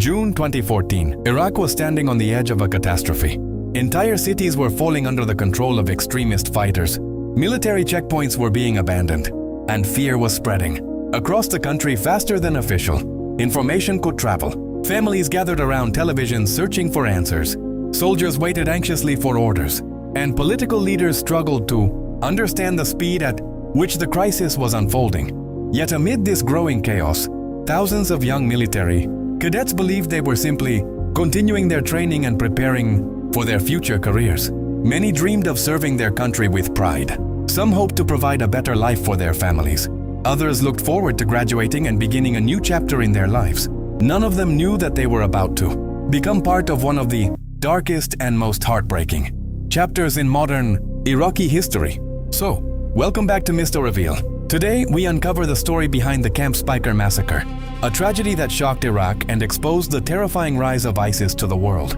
June 2014, Iraq was standing on the edge of a catastrophe. Entire cities were falling under the control of extremist fighters. Military checkpoints were being abandoned, and fear was spreading. Across the country faster than official information could travel. Families gathered around television searching for answers. Soldiers waited anxiously for orders, and political leaders struggled to understand the speed at which the crisis was unfolding. Yet amid this growing chaos, thousands of young military cadets believed they were simply continuing their training and preparing for their future careers. Many dreamed of serving their country with pride. Some hoped to provide a better life for their families. Others looked forward to graduating and beginning a new chapter in their lives. None of them knew that they were about to become part of one of the darkest and most heartbreaking chapters in modern Iraqi history. So, welcome back to MystoReveal. Today, we uncover the story behind the Camp Speicher Massacre, a tragedy that shocked Iraq and exposed the terrifying rise of ISIS to the world.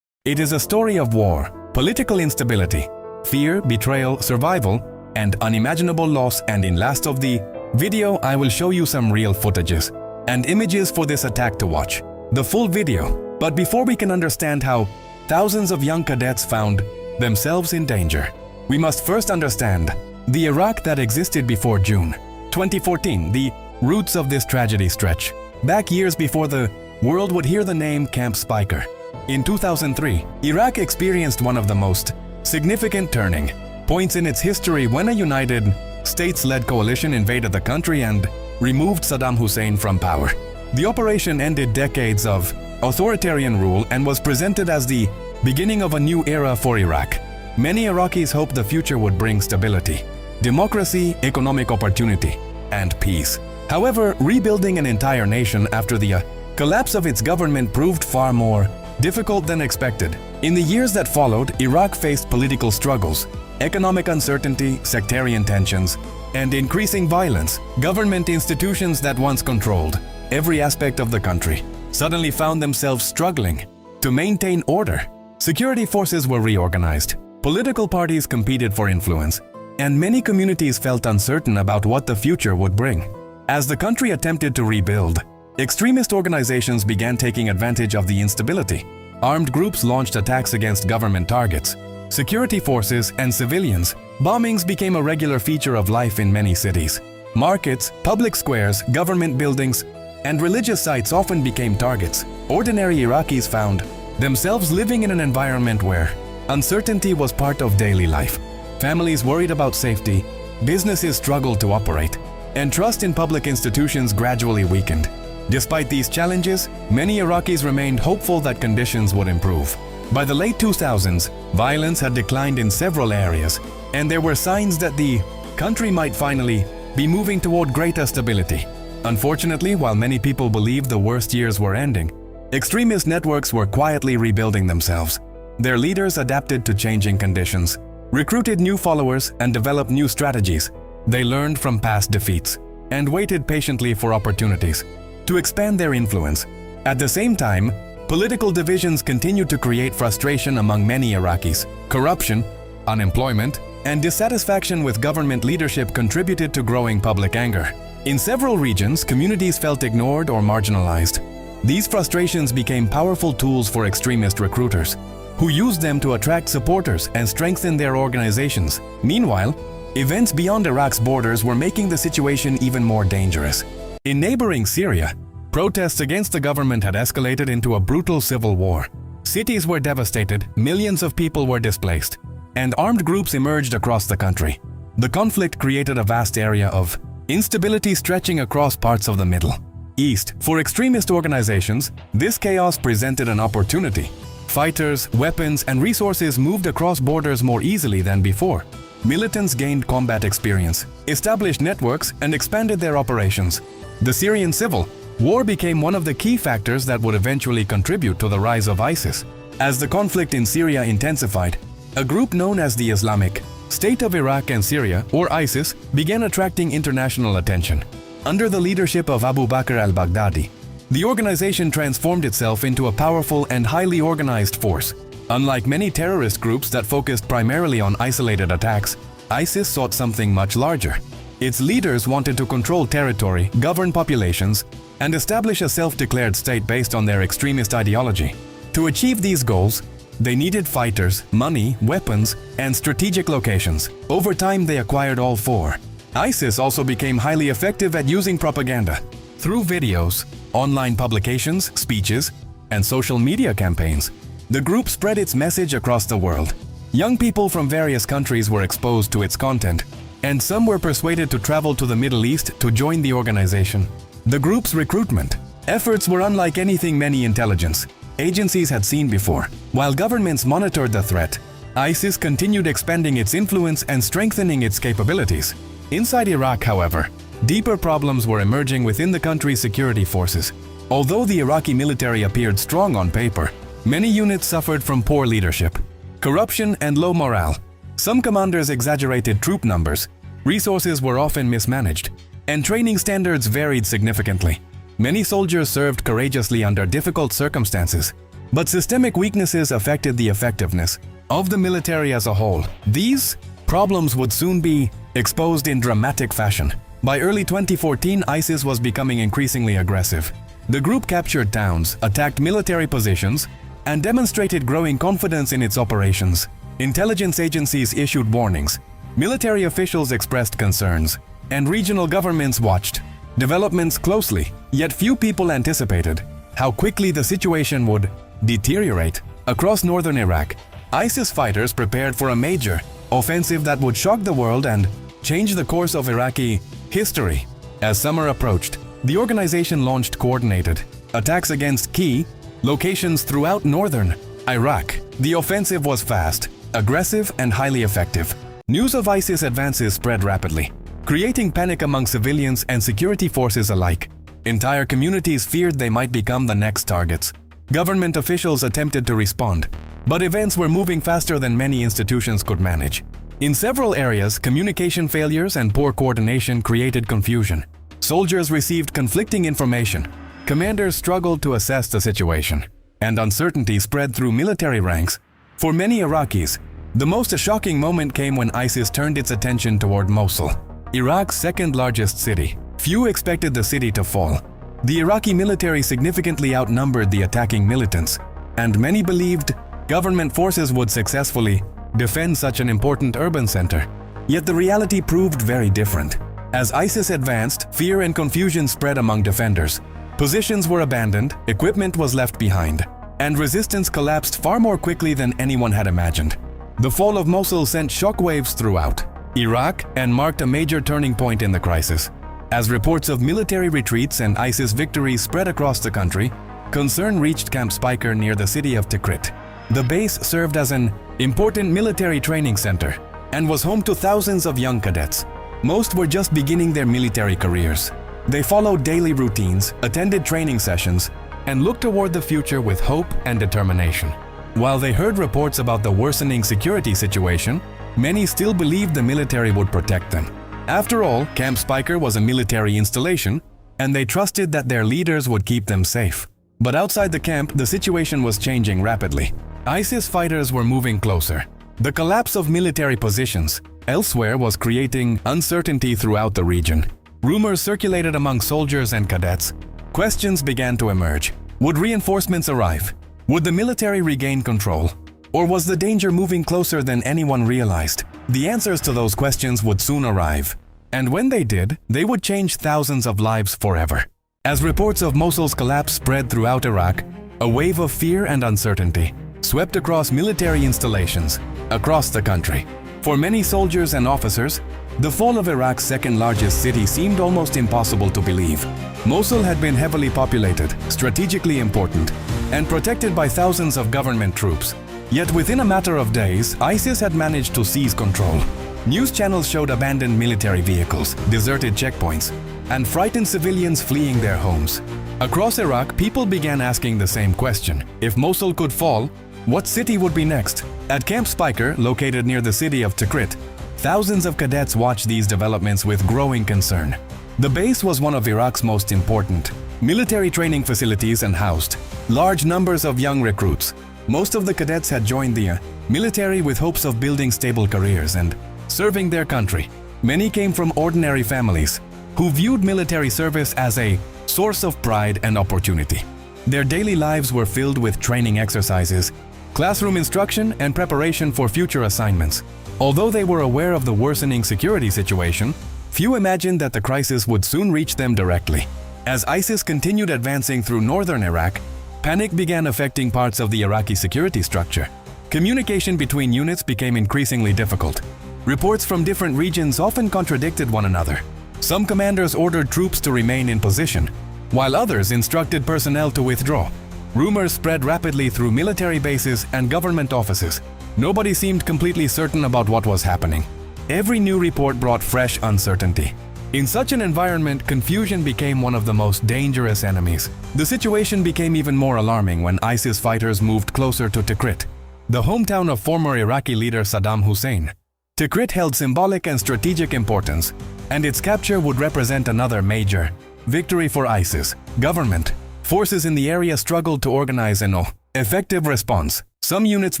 It is a story of war, political instability, fear, betrayal, survival, and unimaginable loss. And in last of the video, I will show you some real footages and images for this attack to watch the full video. But before we can understand how thousands of young cadets found themselves in danger, we must first understand the Iraq that existed before June 2014. The roots of this tragedy stretch back years before the world would hear the name Camp Speicher. In 2003, Iraq experienced one of the most significant turning points in its history when a United States-led coalition invaded the country and removed Saddam Hussein from power. The operation ended decades of authoritarian rule and was presented as the beginning of a new era for Iraq. Many Iraqis hoped the future would bring stability, democracy, economic opportunity, and peace. However, rebuilding an entire nation after the collapse of its government proved far more difficult than expected. In the years that followed, Iraq faced political struggles, economic uncertainty, sectarian tensions, and increasing violence. Government institutions that once controlled every aspect of the country suddenly found themselves struggling to maintain order. Security forces were reorganized, political parties competed for influence, and many communities felt uncertain about what the future would bring. As the country attempted to rebuild, extremist organizations began taking advantage of the instability. Armed groups launched attacks against government targets, security forces, and civilians. Bombings became a regular feature of life in many cities. Markets, public squares, government buildings, and religious sites often became targets. Ordinary Iraqis found themselves living in an environment where uncertainty was part of daily life. Families worried about safety, businesses struggled to operate, and trust in public institutions gradually weakened. Despite these challenges, many Iraqis remained hopeful that conditions would improve. By the late 2000s, violence had declined in several areas, and there were signs that the country might finally be moving toward greater stability. Unfortunately, while many people believed the worst years were ending, extremist networks were quietly rebuilding themselves. Their leaders adapted to changing conditions, recruited new followers, and developed new strategies. They learned from past defeats and waited patiently for opportunities to expand their influence. At the same time, political divisions continued to create frustration among many Iraqis. Corruption, unemployment, and dissatisfaction with government leadership contributed to growing public anger. In several regions, communities felt ignored or marginalized. These frustrations became powerful tools for extremist recruiters, who used them to attract supporters and strengthen their organizations. Meanwhile, events beyond Iraq's borders were making the situation even more dangerous. In neighboring Syria, protests against the government had escalated into a brutal civil war. Cities were devastated, millions of people were displaced, and armed groups emerged across the country. The conflict created a vast area of instability stretching across parts of the Middle East. For extremist organizations, this chaos presented an opportunity. Fighters, weapons, and resources moved across borders more easily than before. Militants gained combat experience, established networks, and expanded their operations. The Syrian civil war became one of the key factors that would eventually contribute to the rise of ISIS. As the conflict in Syria intensified, a group known as the Islamic State of Iraq and Syria, or ISIS, began attracting international attention. Under the leadership of Abu Bakr al-Baghdadi, the organization transformed itself into a powerful and highly organized force. Unlike many terrorist groups that focused primarily on isolated attacks, ISIS sought something much larger. Its leaders wanted to control territory, govern populations, and establish a self-declared state based on their extremist ideology. To achieve these goals, they needed fighters, money, weapons, and strategic locations. Over time, they acquired all four. ISIS also became highly effective at using propaganda. Through videos, online publications, speeches, and social media campaigns, the group spread its message across the world. Young people from various countries were exposed to its content, and some were persuaded to travel to the Middle East to join the organization. The group's recruitment efforts were unlike anything many intelligence agencies had seen before. While governments monitored the threat, ISIS continued expanding its influence and strengthening its capabilities. Inside Iraq, however, deeper problems were emerging within the country's security forces. Although the Iraqi military appeared strong on paper, many units suffered from poor leadership, corruption, and low morale. Some commanders exaggerated troop numbers, resources were often mismanaged, and training standards varied significantly. Many soldiers served courageously under difficult circumstances, but systemic weaknesses affected the effectiveness of the military as a whole. These problems would soon be exposed in dramatic fashion. By early 2014, ISIS was becoming increasingly aggressive. The group captured towns, attacked military positions, and demonstrated growing confidence in its operations. Intelligence agencies issued warnings, military officials expressed concerns, and regional governments watched developments closely. Yet few people anticipated how quickly the situation would deteriorate. Across northern Iraq, ISIS fighters prepared for a major offensive that would shock the world and change the course of Iraqi history. As summer approached, the organization launched coordinated attacks against key locations throughout northern Iraq. The offensive was fast, aggressive, and highly effective. News of ISIS advances spread rapidly, creating panic among civilians and security forces alike. Entire communities feared they might become the next targets. Government officials attempted to respond, but events were moving faster than many institutions could manage. In several areas, communication failures and poor coordination created confusion. Soldiers received conflicting information. Commanders struggled to assess the situation, and uncertainty spread through military ranks. For many Iraqis, the most shocking moment came when ISIS turned its attention toward Mosul, Iraq's second-largest city. Few expected the city to fall. The Iraqi military significantly outnumbered the attacking militants, and many believed government forces would successfully defend such an important urban center. Yet the reality proved very different. As ISIS advanced, fear and confusion spread among defenders. Positions were abandoned, equipment was left behind, and resistance collapsed far more quickly than anyone had imagined. The fall of Mosul sent shockwaves throughout Iraq and marked a major turning point in the crisis. As reports of military retreats and ISIS victories spread across the country, concern reached Camp Speicher near the city of Tikrit. The base served as an important military training center and was home to thousands of young cadets. Most were just beginning their military careers. They followed daily routines, attended training sessions, and looked toward the future with hope and determination. While they heard reports about the worsening security situation, many still believed the military would protect them. After all, Camp Speicher was a military installation, and they trusted that their leaders would keep them safe. But outside the camp, the situation was changing rapidly. ISIS fighters were moving closer. The collapse of military positions elsewhere was creating uncertainty throughout the region. Rumors circulated among soldiers and cadets. Questions began to emerge. Would reinforcements arrive? Would the military regain control? Or was the danger moving closer than anyone realized? The answers to those questions would soon arrive. And when they did, they would change thousands of lives forever. As reports of Mosul's collapse spread throughout Iraq, a wave of fear and uncertainty swept across military installations across the country. For many soldiers and officers, the fall of Iraq's second-largest city seemed almost impossible to believe. Mosul had been heavily populated, strategically important, and protected by thousands of government troops. Yet within a matter of days, ISIS had managed to seize control. News channels showed abandoned military vehicles, deserted checkpoints, and frightened civilians fleeing their homes. Across Iraq, people began asking the same question. If Mosul could fall, what city would be next? At Camp Speicher, located near the city of Tikrit, thousands of cadets watched these developments with growing concern. The base was one of Iraq's most important military training facilities and housed large numbers of young recruits. Most of the cadets had joined the military with hopes of building stable careers and serving their country. Many came from ordinary families who viewed military service as a source of pride and opportunity. Their daily lives were filled with training exercises, classroom instruction, and preparation for future assignments. Although they were aware of the worsening security situation, few imagined that the crisis would soon reach them directly. As ISIS continued advancing through northern Iraq, panic began affecting parts of the Iraqi security structure. Communication between units became increasingly difficult. Reports from different regions often contradicted one another. Some commanders ordered troops to remain in position, while others instructed personnel to withdraw. Rumors spread rapidly through military bases and government offices. Nobody seemed completely certain about what was happening. Every new report brought fresh uncertainty. In such an environment, confusion became one of the most dangerous enemies. The situation became even more alarming when ISIS fighters moved closer to Tikrit, the hometown of former Iraqi leader Saddam Hussein. Tikrit held symbolic and strategic importance, and its capture would represent another major victory for ISIS. Government forces in the area struggled to organize an effective response. Some units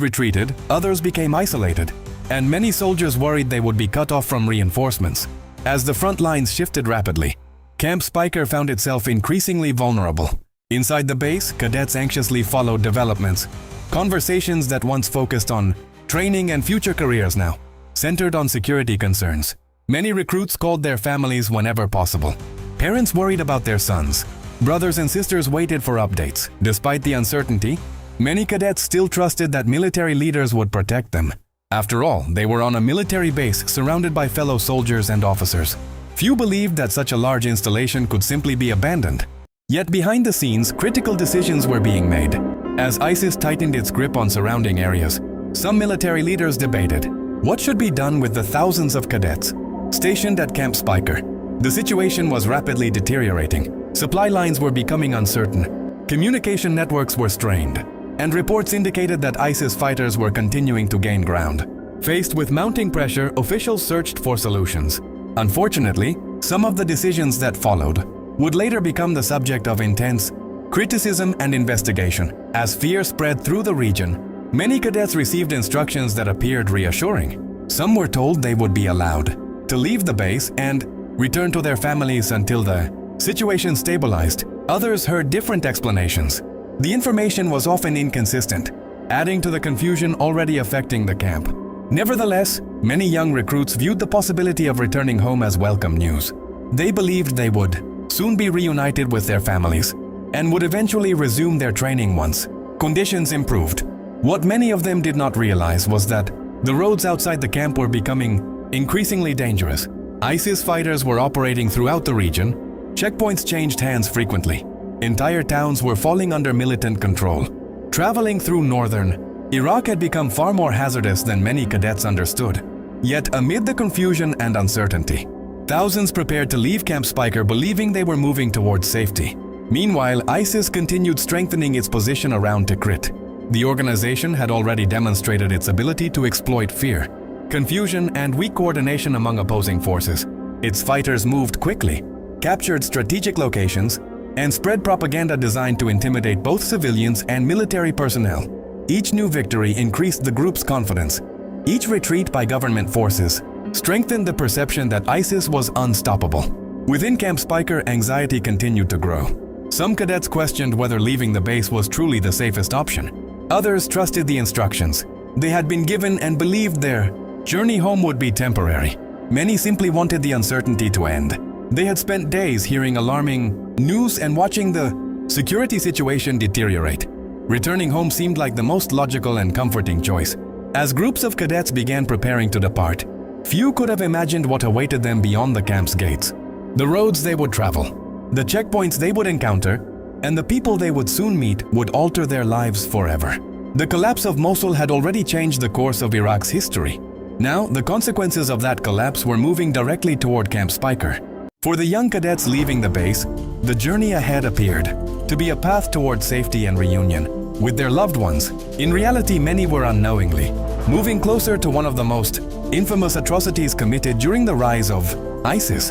retreated, others became isolated, and many soldiers worried they would be cut off from reinforcements. As the front lines shifted rapidly, Camp Speicher found itself increasingly vulnerable. Inside the base, cadets anxiously followed developments. Conversations that once focused on training and future careers now centered on security concerns. Many recruits called their families whenever possible. Parents worried about their sons. Brothers and sisters waited for updates. Despite the uncertainty, many cadets still trusted that military leaders would protect them. After all, they were on a military base surrounded by fellow soldiers and officers. Few believed that such a large installation could simply be abandoned. Yet behind the scenes, critical decisions were being made. As ISIS tightened its grip on surrounding areas, some military leaders debated what should be done with the thousands of cadets stationed at Camp Speicher. The situation was rapidly deteriorating. Supply lines were becoming uncertain. Communication networks were strained, and reports indicated that ISIS fighters were continuing to gain ground. Faced with mounting pressure, officials searched for solutions. Unfortunately, some of the decisions that followed would later become the subject of intense criticism and investigation. As fear spread through the region, many cadets received instructions that appeared reassuring. Some were told they would be allowed to leave the base and return to their families until the situation stabilized. Others heard different explanations. The information was often inconsistent, adding to the confusion already affecting the camp. Nevertheless, many young recruits viewed the possibility of returning home as welcome news. They believed they would soon be reunited with their families and would eventually resume their training once conditions improved. What many of them did not realize was that the roads outside the camp were becoming increasingly dangerous. ISIS fighters were operating throughout the region. Checkpoints changed hands frequently. Entire towns were falling under militant control. Traveling through northern Iraq had become far more hazardous than many cadets understood. Yet amid the confusion and uncertainty, thousands prepared to leave Camp Speicher believing they were moving towards safety. Meanwhile, ISIS continued strengthening its position around Tikrit. The organization had already demonstrated its ability to exploit fear, confusion, and weak coordination among opposing forces. Its fighters moved quickly, captured strategic locations, and spread propaganda designed to intimidate both civilians and military personnel. Each new victory increased the group's confidence. Each retreat by government forces strengthened the perception that ISIS was unstoppable. Within Camp Speicher, anxiety continued to grow. Some cadets questioned whether leaving the base was truly the safest option. Others trusted the instructions they had been given and believed their journey home would be temporary. Many simply wanted the uncertainty to end. They had spent days hearing alarming news and watching the security situation deteriorate. Returning home seemed like the most logical and comforting choice. As groups of cadets began preparing to depart, few could have imagined what awaited them beyond the camp's gates. The roads they would travel, the checkpoints they would encounter, and the people they would soon meet would alter their lives forever. The collapse of Mosul had already changed the course of Iraq's history. Now, the consequences of that collapse were moving directly toward Camp Speicher. For the young cadets leaving the base, the journey ahead appeared to be a path toward safety and reunion with their loved ones. In reality, many were unknowingly moving closer to one of the most infamous atrocities committed during the rise of ISIS.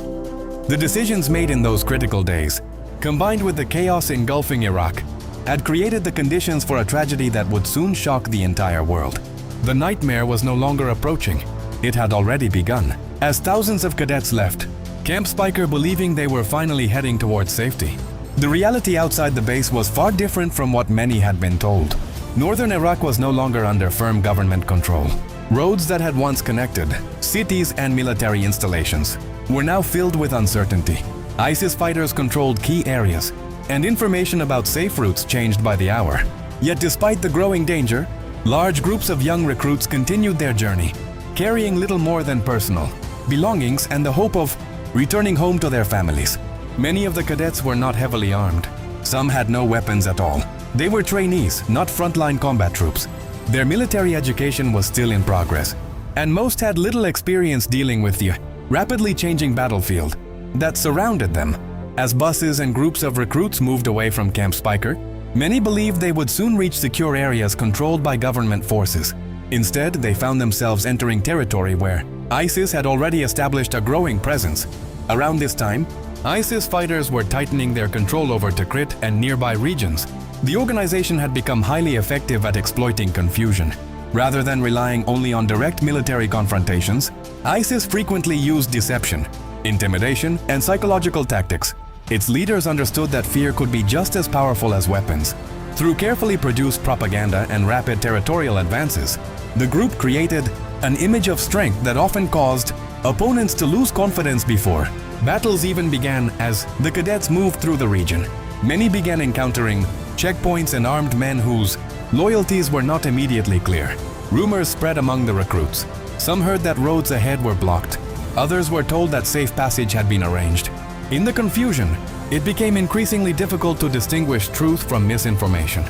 The decisions made in those critical days, combined with the chaos engulfing Iraq, had created the conditions for a tragedy that would soon shock the entire world. The nightmare was no longer approaching. It had already begun. as thousands of cadets left, Camp Speicher believing they were finally heading towards safety. The reality outside the base was far different from what many had been told. Northern Iraq was no longer under firm government control. Roads that had once connected cities and military installations were now filled with uncertainty. ISIS fighters controlled key areas, and information about safe routes changed by the hour. Yet despite the growing danger, large groups of young recruits continued their journey, carrying little more than personal belongings and the hope of returning home to their families. Many of the cadets were not heavily armed. Some had no weapons at all. They were trainees, not frontline combat troops. Their military education was still in progress, and most had little experience dealing with the rapidly changing battlefield that surrounded them. As buses and groups of recruits moved away from Camp Speicher, many believed they would soon reach secure areas controlled by government forces. Instead, they found themselves entering territory where ISIS had already established a growing presence. Around this time, ISIS fighters were tightening their control over Tikrit and nearby regions. The organization had become highly effective at exploiting confusion. Rather than relying only on direct military confrontations, ISIS frequently used deception, intimidation, and psychological tactics. Its leaders understood that fear could be just as powerful as weapons. Through carefully produced propaganda and rapid territorial advances, the group created an image of strength that often caused opponents to lose confidence before battles even began. As the cadets moved through the region, many began encountering checkpoints and armed men whose loyalties were not immediately clear. Rumors spread among the recruits. Some heard that roads ahead were blocked. Others were told that safe passage had been arranged. In the confusion, it became increasingly difficult to distinguish truth from misinformation.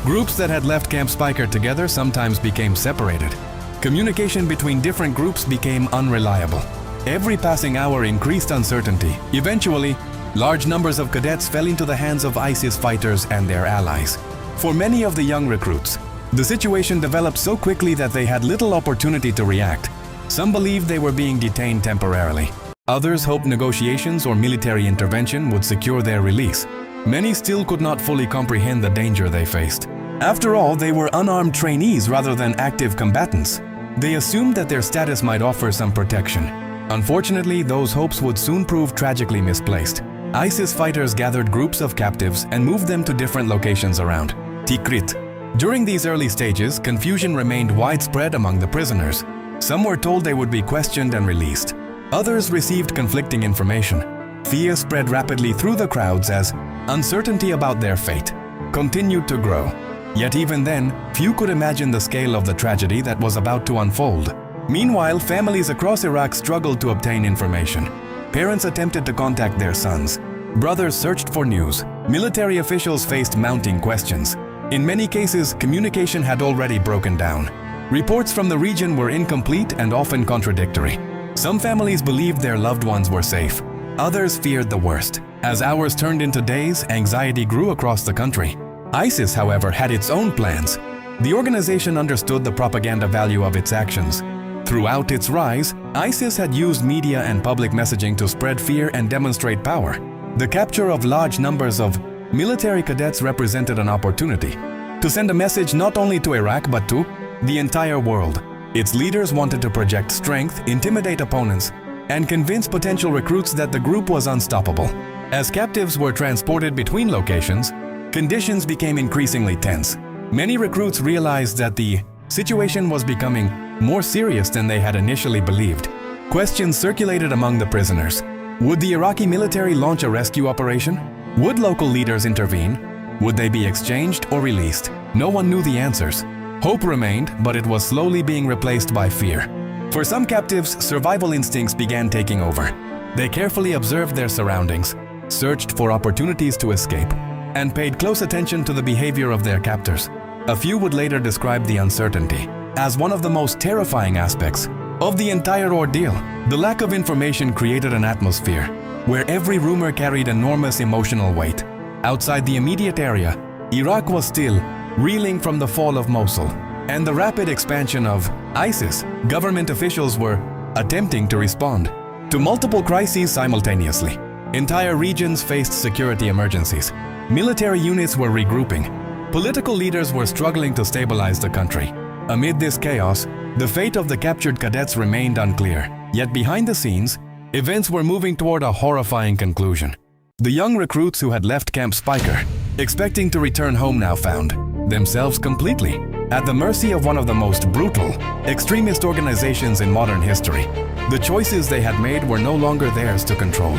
Groups that had left Camp Speicher together sometimes became separated. Communication between different groups became unreliable. Every passing hour increased uncertainty. Eventually, large numbers of cadets fell into the hands of ISIS fighters and their allies. For many of the young recruits, the situation developed so quickly that they had little opportunity to react. Some believed they were being detained temporarily. Others hoped negotiations or military intervention would secure their release. Many still could not fully comprehend the danger they faced. After all, they were unarmed trainees rather than active combatants. They assumed that their status might offer some protection. Unfortunately, those hopes would soon prove tragically misplaced. ISIS fighters gathered groups of captives and moved them to different locations around Tikrit. During these early stages, confusion remained widespread among the prisoners. Some were told they would be questioned and released. Others received conflicting information. Fear spread rapidly through the crowds as uncertainty about their fate continued to grow. Yet even then, few could imagine the scale of the tragedy that was about to unfold. Meanwhile, families across Iraq struggled to obtain information. Parents attempted to contact their sons. Brothers searched for news. Military officials faced mounting questions. In many cases, communication had already broken down. Reports from the region were incomplete and often contradictory. Some families believed their loved ones were safe. Others feared the worst. As hours turned into days, anxiety grew across the country. ISIS, however, had its own plans. The organization understood the propaganda value of its actions. Throughout its rise, ISIS had used media and public messaging to spread fear and demonstrate power. The capture of large numbers of military cadets represented an opportunity to send a message not only to Iraq but to the entire world. Its leaders wanted to project strength, intimidate opponents, and convince potential recruits that the group was unstoppable. As captives were transported between locations, conditions became increasingly tense. Many recruits realized that the situation was becoming more serious than they had initially believed. Questions circulated among the prisoners. Would the Iraqi military launch a rescue operation? Would local leaders intervene? Would they be exchanged or released? No one knew the answers. Hope remained, but it was slowly being replaced by fear. For some captives, survival instincts began taking over. They carefully observed their surroundings, searched for opportunities to escape, and paid close attention to the behavior of their captors. A few would later describe the uncertainty as one of the most terrifying aspects of the entire ordeal. The lack of information created an atmosphere where every rumor carried enormous emotional weight. Outside the immediate area, Iraq was still reeling from the fall of Mosul and the rapid expansion of ISIS. Government officials were attempting to respond to multiple crises simultaneously. Entire regions faced security emergencies. Military units were regrouping. Political leaders were struggling to stabilize the country. Amid this chaos, the fate of the captured cadets remained unclear. Yet behind the scenes, events were moving toward a horrifying conclusion. The young recruits who had left Camp Speicher, expecting to return home, now found themselves completely at the mercy of one of the most brutal, extremist organizations in modern history. The choices they had made were no longer theirs to control.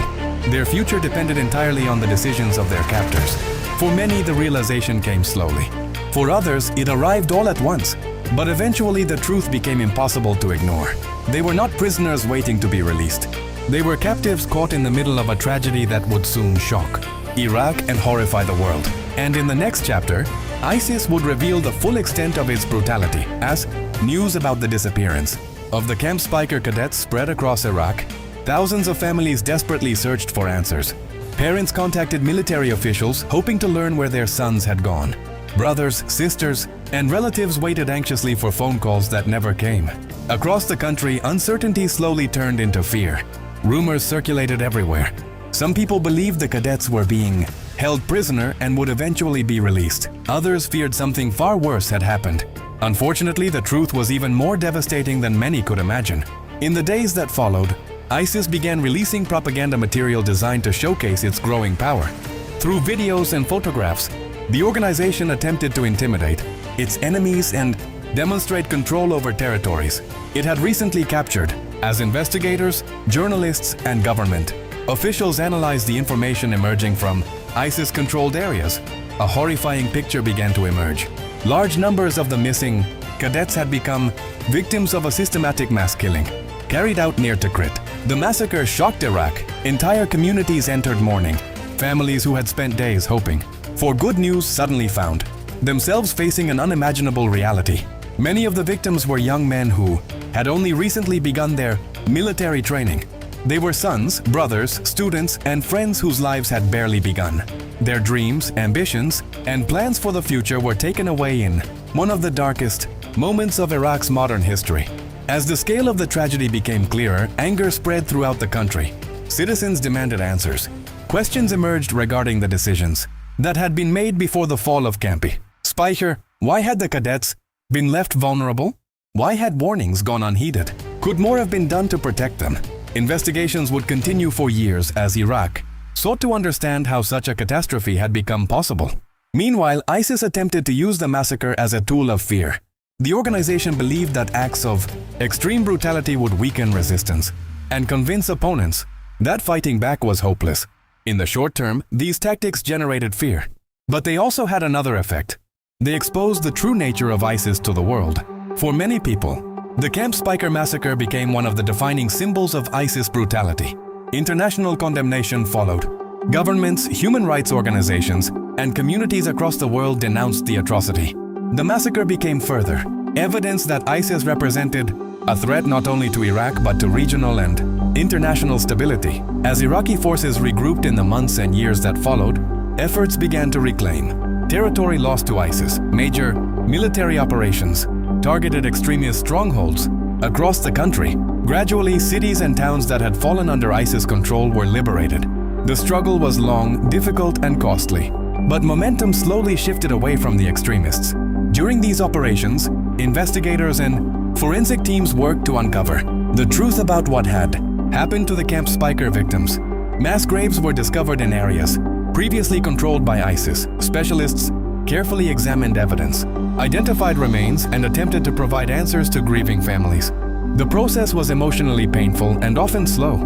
Their future depended entirely on the decisions of their captors. For many, the realization came slowly. For others, it arrived all at once. But eventually, the truth became impossible to ignore. They were not prisoners waiting to be released. They were captives caught in the middle of a tragedy that would soon shock Iraq and horrify the world. And in the next chapter, ISIS would reveal the full extent of its brutality as news about the disappearance of the Camp Speicher cadets spread across Iraq. Thousands of families desperately searched for answers. Parents contacted military officials hoping to learn where their sons had gone. Brothers, sisters, and relatives waited anxiously for phone calls that never came. Across the country, uncertainty slowly turned into fear. Rumors circulated everywhere. Some people believed the cadets were being held prisoner and would eventually be released. Others feared something far worse had happened. Unfortunately, the truth was even more devastating than many could imagine. In the days that followed, ISIS began releasing propaganda material designed to showcase its growing power. Through videos and photographs, the organization attempted to intimidate its enemies and demonstrate control over territories it had recently captured. As investigators, journalists, and government officials analyzed the information emerging from ISIS-controlled areas, a horrifying picture began to emerge. Large numbers of the missing cadets had become victims of a systematic mass killing carried out near Tikrit. The massacre shocked Iraq. Entire communities entered mourning. Families who had spent days hoping for good news suddenly found themselves facing an unimaginable reality. Many of the victims were young men who had only recently begun their military training. They were sons, brothers, students, and friends whose lives had barely begun. Their dreams, ambitions, and plans for the future were taken away in one of the darkest moments of Iraq's modern history. As the scale of the tragedy became clearer, anger spread throughout the country. Citizens demanded answers. Questions emerged regarding the decisions that had been made before the fall of Camp Speicher. Why had the cadets been left vulnerable? Why had warnings gone unheeded? Could more have been done to protect them? Investigations would continue for years as Iraq sought to understand how such a catastrophe had become possible. Meanwhile, ISIS attempted to use the massacre as a tool of fear. The organization believed that acts of extreme brutality would weaken resistance and convince opponents that fighting back was hopeless. In the short term, these tactics generated fear. But they also had another effect. They exposed the true nature of ISIS to the world. For many people, the Camp Speicher Massacre became one of the defining symbols of ISIS brutality. International condemnation followed. Governments, human rights organizations, and communities across the world denounced the atrocity. The massacre became further evidence that ISIS represented a threat not only to Iraq but to regional and international stability. As Iraqi forces regrouped in the months and years that followed, efforts began to reclaim territory lost to ISIS. Major military operations targeted extremist strongholds across the country. Gradually, cities and towns that had fallen under ISIS control were liberated. The struggle was long, difficult, and costly, but momentum slowly shifted away from the extremists. During these operations, investigators and forensic teams worked to uncover the truth about what had happened to the Camp Speicher victims. Mass graves were discovered in areas previously controlled by ISIS. Specialists carefully examined evidence, identified remains, and attempted to provide answers to grieving families. The process was emotionally painful and often slow,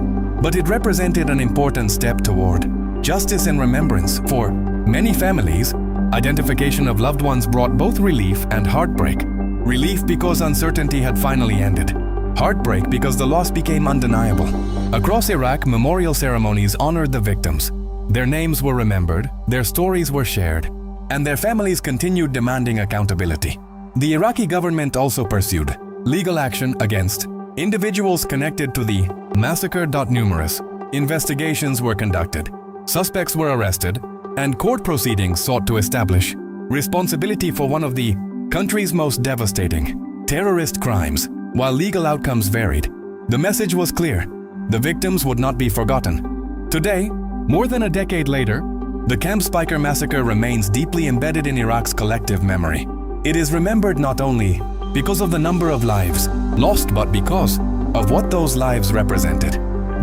but it represented an important step toward justice and remembrance. For many families, identification of loved ones brought both relief and heartbreak. Relief because uncertainty had finally ended. Heartbreak because the loss became undeniable. Across Iraq, memorial ceremonies honored the victims. Their names were remembered, their stories were shared, and their families continued demanding accountability. The Iraqi government also pursued legal action against individuals connected to the massacre. Numerous investigations were conducted, suspects were arrested, and court proceedings sought to establish responsibility for one of the country's most devastating terrorist crimes. While legal outcomes varied, the message was clear: the victims would not be forgotten. Today, more than a decade later, the Camp Speicher Massacre remains deeply embedded in Iraq's collective memory. It is remembered not only because of the number of lives lost, but because of what those lives represented.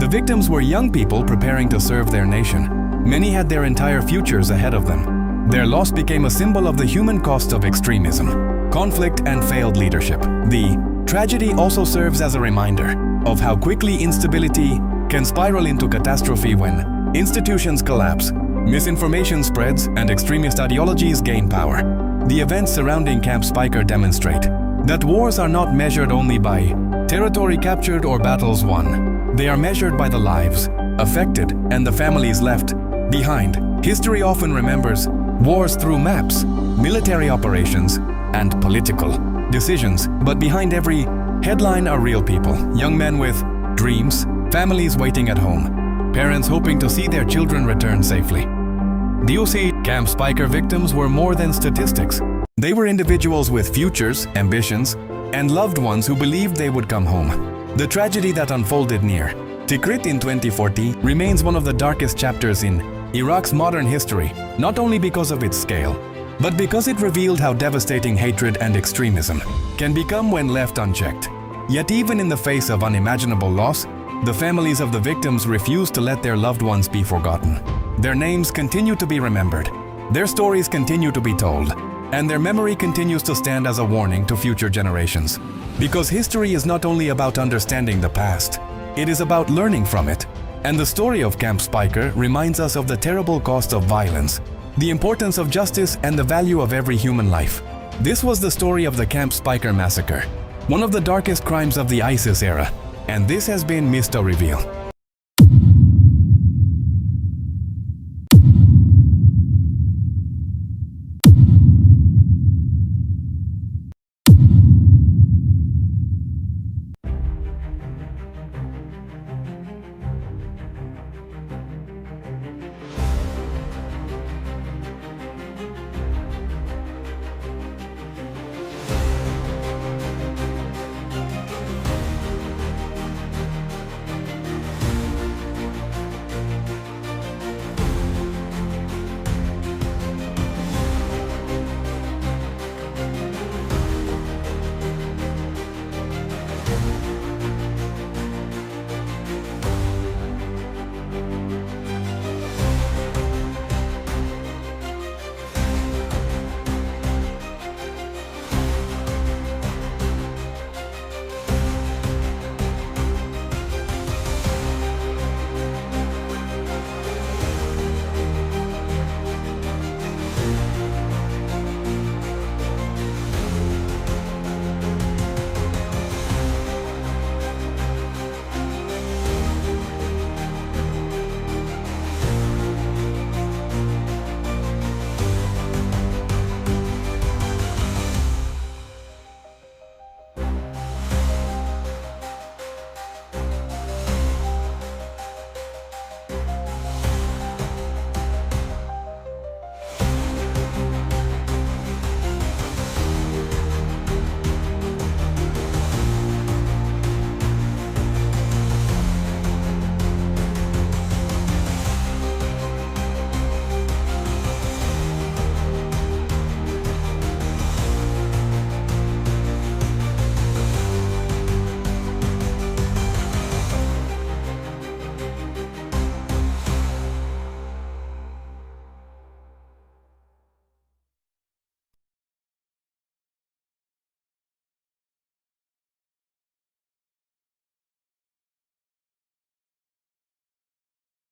The victims were young people preparing to serve their nation. Many had their entire futures ahead of them. Their loss became a symbol of the human cost of extremism, conflict, and failed leadership. The tragedy also serves as a reminder of how quickly instability can spiral into catastrophe when institutions collapse, misinformation spreads, and extremist ideologies gain power. The events surrounding Camp Speicher demonstrate that wars are not measured only by territory captured or battles won. They are measured by the lives affected and the families left behind. History often remembers wars through maps, military operations, and political decisions, but behind every headline are real people, young men with dreams, families waiting at home, parents hoping to see their children return safely. Do you see? Camp Speicher victims were more than statistics. They were individuals with futures, ambitions, and loved ones who believed they would come home. The tragedy that unfolded near Tikrit in 2014 remains one of the darkest chapters in Iraq's modern history, not only because of its scale, but because it revealed how devastating hatred and extremism can become when left unchecked. Yet even in the face of unimaginable loss, the families of the victims refused to let their loved ones be forgotten. Their names continue to be remembered, their stories continue to be told, and their memory continues to stand as a warning to future generations. Because history is not only about understanding the past, it is about learning from it. And the story of Camp Speicher reminds us of the terrible cost of violence, the importance of justice, and the value of every human life. This was the story of the Camp Speicher Massacre, one of the darkest crimes of the ISIS era. And this has been MystoReveal.